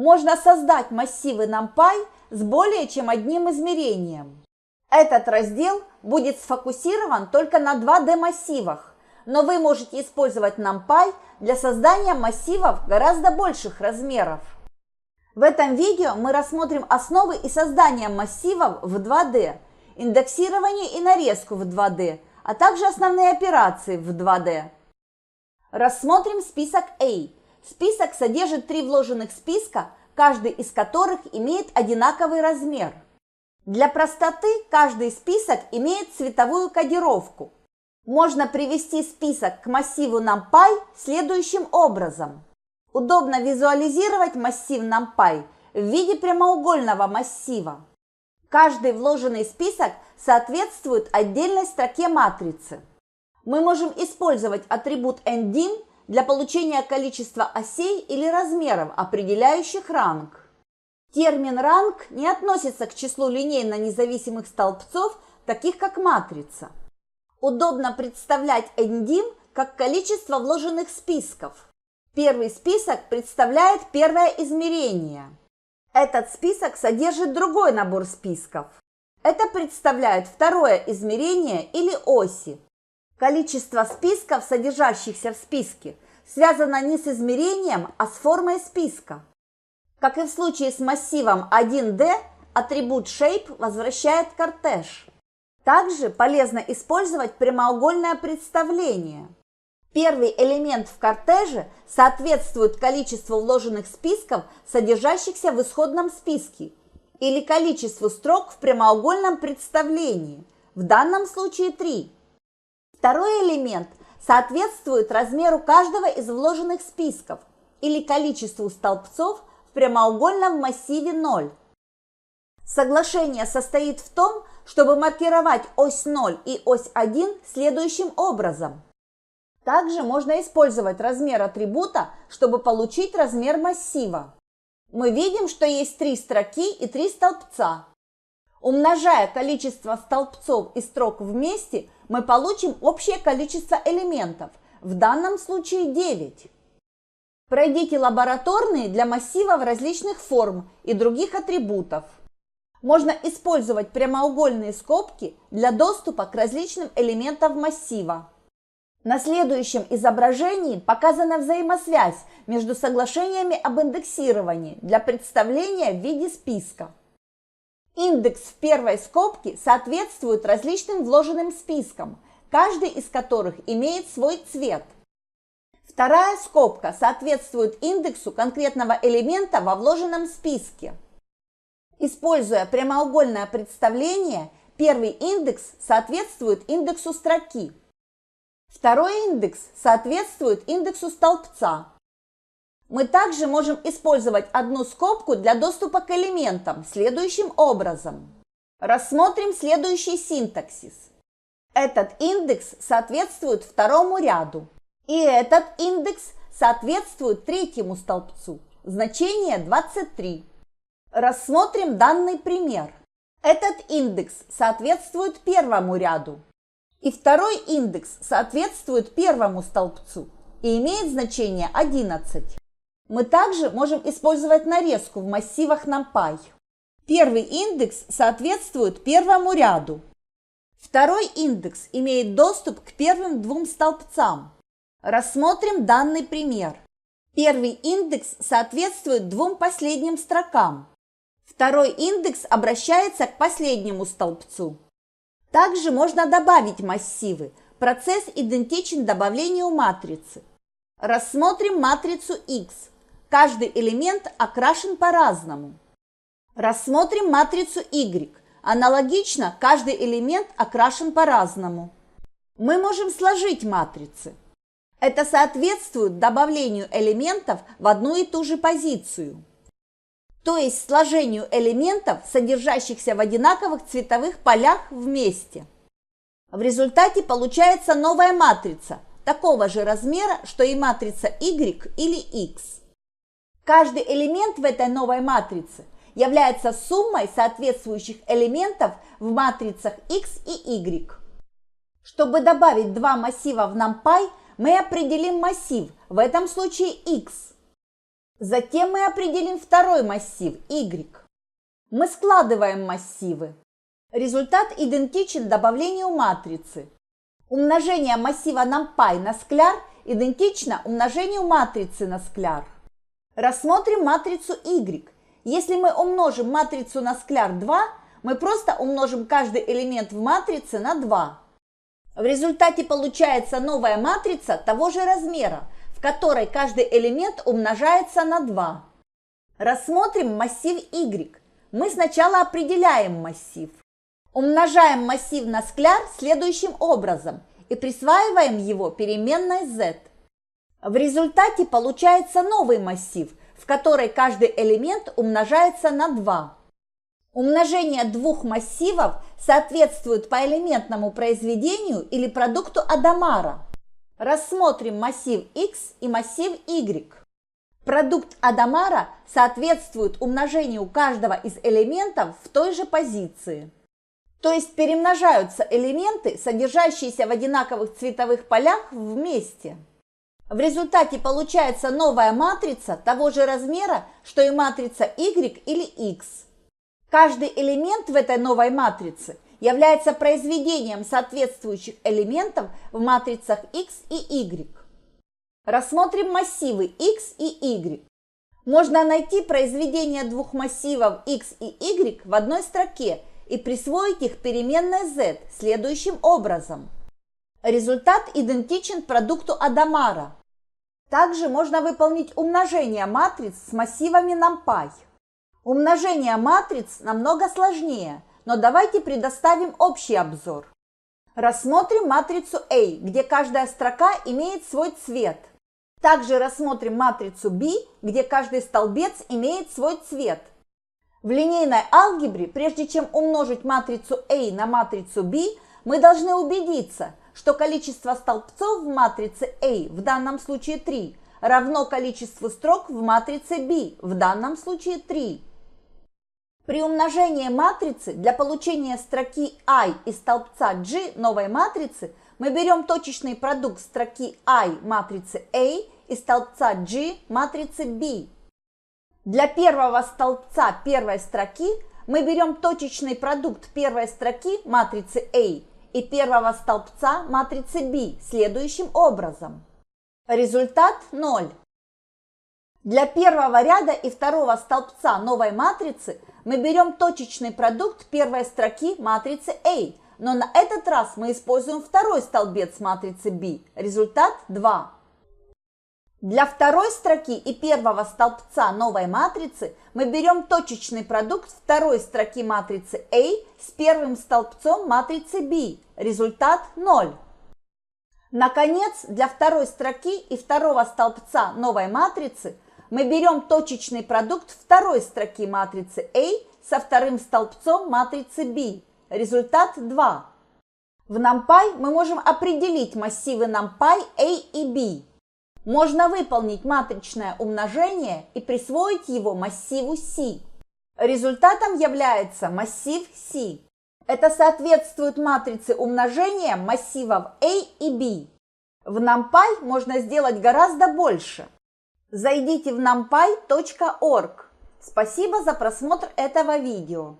Можно создать массивы NumPy с более чем одним измерением. Этот раздел будет сфокусирован только на 2D массивах, но вы можете использовать NumPy для создания массивов гораздо больших размеров. В этом видео мы рассмотрим основы и создания массивов в 2D, индексирование и нарезку в 2D, а также основные операции в 2D. Рассмотрим список A. Список содержит 3 вложенных списка, каждый из которых имеет одинаковый размер. Для простоты каждый список имеет цветовую кодировку. Можно привести список к массиву NumPy следующим образом. Удобно визуализировать массив NumPy в виде прямоугольного массива. Каждый вложенный список соответствует отдельной строке матрицы. Мы можем использовать атрибут endDim для получения количества осей или размеров, определяющих ранг. Термин ранг не относится к числу линейно независимых столбцов, таких как матрица. Удобно представлять endDim как количество вложенных списков. Первый список представляет первое измерение. Этот список содержит другой набор списков. Это представляет второе измерение или оси. Количество списков, содержащихся в списке, связано не с измерением, а с формой списка. Как и в случае с массивом 1D, атрибут shape возвращает кортеж. Также полезно использовать прямоугольное представление. Первый элемент в кортеже соответствует количеству вложенных списков, содержащихся в исходном списке, или количеству строк в прямоугольном представлении, в данном случае 3. Второй элемент соответствует размеру каждого из вложенных списков, или количеству столбцов в прямоугольном массиве 0. Соглашение состоит в том, чтобы маркировать ось 0 и ось 1 следующим образом. Также можно использовать размер атрибута, чтобы получить размер массива. Мы видим, что есть 3 строки и 3 столбца. Умножая количество столбцов и строк вместе, мы получим общее количество элементов, в данном случае 9. Пройдите лабораторные для массивов различных форм и других атрибутов. Можно использовать прямоугольные скобки для доступа к различным элементам массива. На следующем изображении показана взаимосвязь между соглашениями об индексировании для представления в виде списка. Индекс в первой скобке соответствует различным вложенным спискам, каждый из которых имеет свой цвет. Вторая скобка соответствует индексу конкретного элемента во вложенном списке. Используя прямоугольное представление, первый индекс соответствует индексу строки. Второй индекс соответствует индексу столбца. Мы также можем использовать одну скобку для доступа к элементам следующим образом. Рассмотрим следующий синтаксис. Этот индекс соответствует второму ряду, и этот индекс соответствует третьему столбцу, значение 23. Рассмотрим данный пример. Этот индекс соответствует первому ряду, и второй индекс соответствует первому столбцу и имеет значение 11. Мы также можем использовать нарезку в массивах NumPy. Первый индекс соответствует первому ряду. Второй индекс имеет доступ к первым 2 столбцам. Рассмотрим данный пример. Первый индекс соответствует 2 последним строкам. Второй индекс обращается к последнему столбцу. Также можно добавить массивы. Процесс идентичен добавлению матрицы. Рассмотрим матрицу X. Каждый элемент окрашен по-разному. Рассмотрим матрицу Y. Аналогично, каждый элемент окрашен по-разному. Мы можем сложить матрицы. Это соответствует добавлению элементов в одну и ту же позицию. То есть сложению элементов, содержащихся в одинаковых цветовых полях вместе. В результате получается новая матрица, такого же размера, что и матрица Y или X. Каждый элемент в этой новой матрице является суммой соответствующих элементов в матрицах X и Y. Чтобы добавить 2 массива в NumPy, мы определим массив, в этом случае X. Затем мы определим второй массив y. Мы складываем массивы. Результат идентичен добавлению матрицы. Умножение массива NumPy на скляр идентично умножению матрицы на скляр. Рассмотрим матрицу y. Если мы умножим матрицу на скляр 2, мы просто умножим каждый элемент в матрице на 2. В результате получается новая матрица того же размера, в которой каждый элемент умножается на 2. Рассмотрим массив y. Мы сначала определяем массив. Умножаем массив на скляр следующим образом и присваиваем его переменной z. В результате получается новый массив, в который каждый элемент умножается на 2. Умножение двух массивов соответствует поэлементному произведению или продукту Адамара. Рассмотрим массив x и массив y. Продукт Адамара соответствует умножению каждого из элементов в той же позиции. То есть перемножаются элементы, содержащиеся в одинаковых цветовых полях, вместе. В результате получается новая матрица того же размера, что и матрица y или x. Каждый элемент в этой новой матрице является произведением соответствующих элементов в матрицах x и y. Рассмотрим массивы x и y. Можно найти произведение двух массивов x и y в одной строке и присвоить их переменной z следующим образом. Результат идентичен продукту Адамара. Также можно выполнить умножение матриц с массивами NumPy. Умножение матриц намного сложнее, но давайте предоставим общий обзор. Рассмотрим матрицу A, где каждая строка имеет свой цвет. Также рассмотрим матрицу B, где каждый столбец имеет свой цвет. В линейной алгебре, прежде чем умножить матрицу A на матрицу B, мы должны убедиться, что количество столбцов в матрице A, в данном случае 3, равно количеству строк в матрице B, в данном случае 3. При умножении матрицы для получения строки I и столбца G новой матрицы мы берем точечный продукт строки I матрицы A и столбца G матрицы B. Для первого столбца первой строки мы берем точечный продукт первой строки матрицы A и первого столбца матрицы B следующим образом. Результат 0. Для первого ряда и второго столбца новой матрицы мы берем точечный продукт первой строки матрицы A, но на этот раз мы используем второй столбец матрицы B. Результат 2. Для второй строки и первого столбца новой матрицы мы берем точечный продукт второй строки матрицы A с первым столбцом матрицы B. Результат 0. Наконец, для второй строки и второго столбца новой матрицы мы берем точечный продукт второй строки матрицы A со вторым столбцом матрицы B. Результат 2. В NumPy мы можем определить массивы NumPy A и B. Можно выполнить матричное умножение и присвоить его массиву C. Результатом является массив C. Это соответствует матрице умножения массивов A и B. В NumPy можно сделать гораздо больше. Зайдите в numpy.org. Спасибо за просмотр этого видео.